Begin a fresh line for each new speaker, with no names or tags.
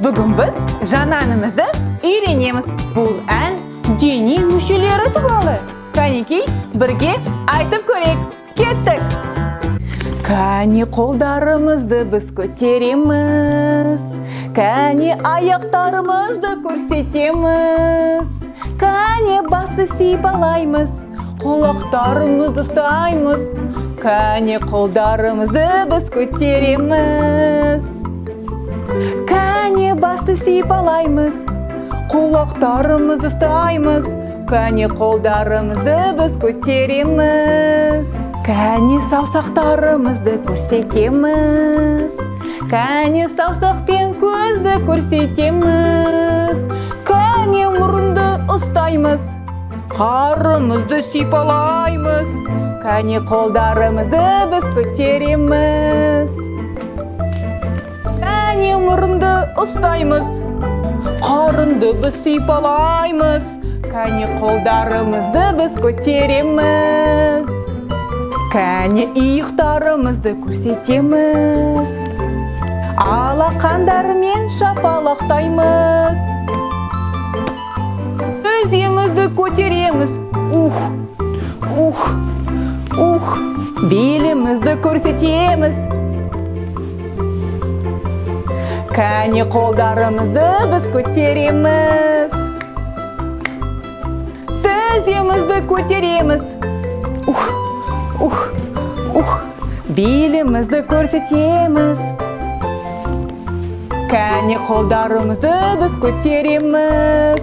Бүгін біз жаңа әнімізді үйренеміз. Бұл ән дене мүшелері туралы. Кәнекей, бірге айтып көрейік. Кеттік! Кәне қолдарымызды біз көтереміз. Кәне аяқтарымызды көрсетеміз. Кәне басты сипалаймыз. Құлақтарымызды ұстаймыз. Кәне қолдарымызды біз көтереміз. Кәне басты сипалаймыз, құлақтарымызды ұстаймыз. Кәне қолдарымызды біз көтереміз. Кәне саусақтарымызды көрсетеміз. Кәне саусақпен көзді көрсетеміз. Кәне мұрынды ұстаймыз, қарымызды сипалаймыз. Кәне қолдарымызды біз көтереміз. Кәне мұрынды ұстаймыз, қарынды біз сипалаймыз. Кәне қолдарымызды біз көтереміз. Кәне иықтарымызды көрсетеміз. Алақандармен шапалақтаймыз. Тіземізді көтереміз. Белімізді көрсетеміз. Кәне қолдарымызды біз көтереміз. Тіземізді көтереміз. Белімізді көрсетеміз. Кәне қолдарымызды біз көтереміз.